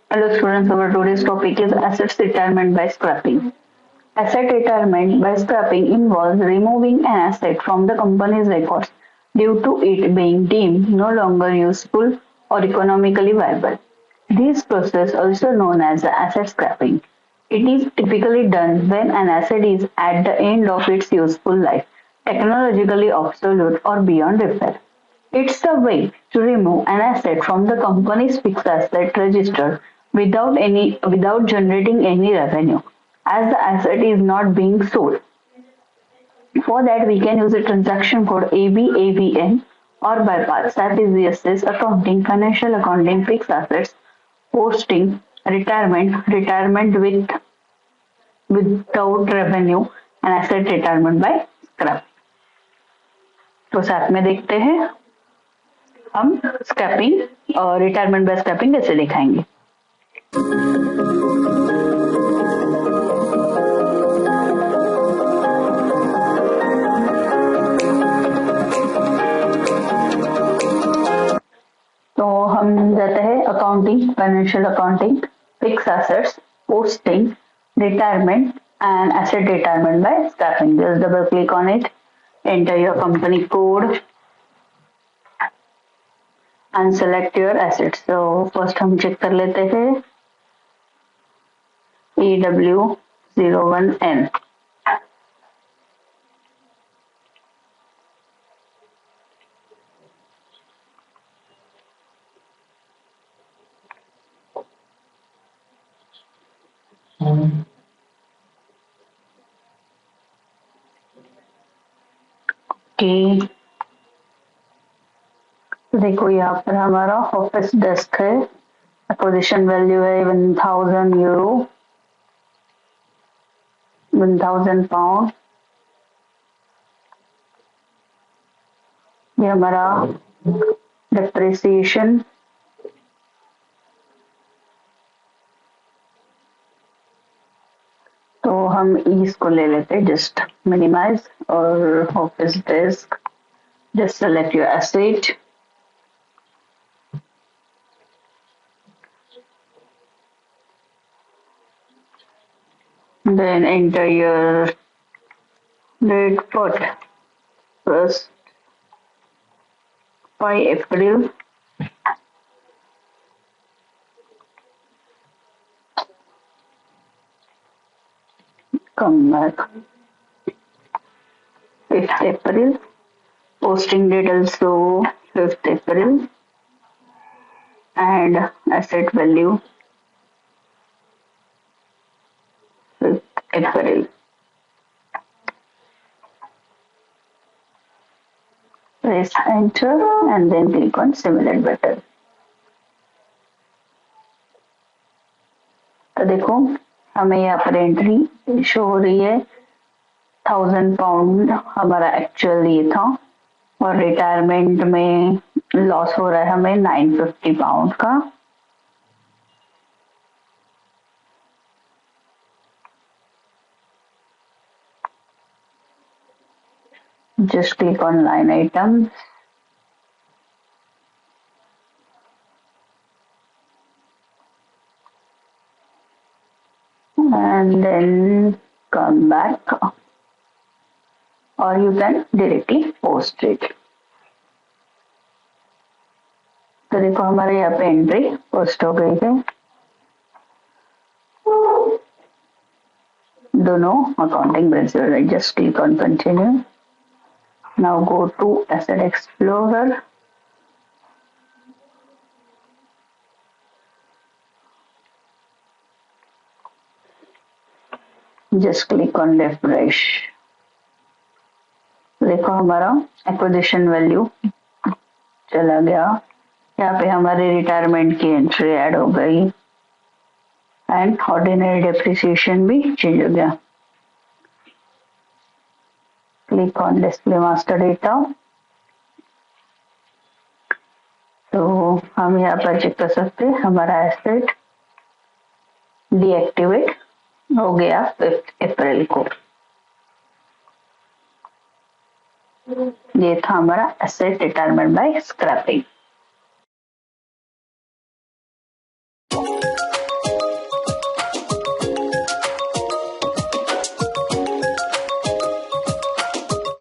Hello students, our today's topic is assets retirement by scrapping. Asset retirement by scrapping involves removing an asset from the company's records due to it being deemed no longer useful or economically viable. This process, also known as asset scrapping, it is typically done when an asset is at the end of its useful life, technologically obsolete or beyond repair. It's a way to remove an asset from the company's fixed asset register without generating any revenue, as the asset is not being sold. For that, we can use a transaction code ABAVN or bypass. SAP is the assess accounting, financial accounting, fixed assets, posting, retirement without revenue, and asset retirement by scrap. तो साथ में देखते हैं हम scrapping और retirement bye scrapping कैसे दिखाएंगे। तो हम जाते हैं accounting, financial accounting, fix assets, posting, retirement and asset retirement by scrapping. Just double click on it, enter your company code and select your assets. So first हम check कर लेते हैं EW01N. ओके, देखो यहाँ पर हमारा ऑफिस डेस्क है, position value है 1000 यूरो, 1000 पाउंड। ये हमारा डिप्रिसिएशन, तो हम इसको ले लेते हैं, जस्ट मिनिमाइज और office desk, just select your asset, then enter your date put first 5 April, come back 5th April, posting date also 5th April, and asset value 5th April. Press enter and then click on simulate button. तो देखो हमें यहाँ पर entry show हो रही है, 1000 pound हमारा actual ये था और रिटायरमेंट में लॉस हो रहा है हमें 950 पाउंड का। Just click on line items, and then come back, or you can directly post it. तो देखो हमारे यहाँ पे एंट्री पोस्ट हो गई है, दोनों accounting principle. Just click on continue. Now go to Asset Explorer. Just click on refresh. देखो हमारा एक्विजिशन वैल्यू चला गया, यहाँ पे हमारे रिटायरमेंट की एंट्री ऐड हो गई एंड ऑर्डिनरी डेप्रिसिएशन भी चेंज हो गया। Click on display master data. तो हम यहाँ पर चेक कर सकते हैं हमारा एसेट डीएक्टिवेट हो गया 5 अप्रैल को। ये था हमारा एसेट रिटायरमेंट बाय स्क्रैपिंग।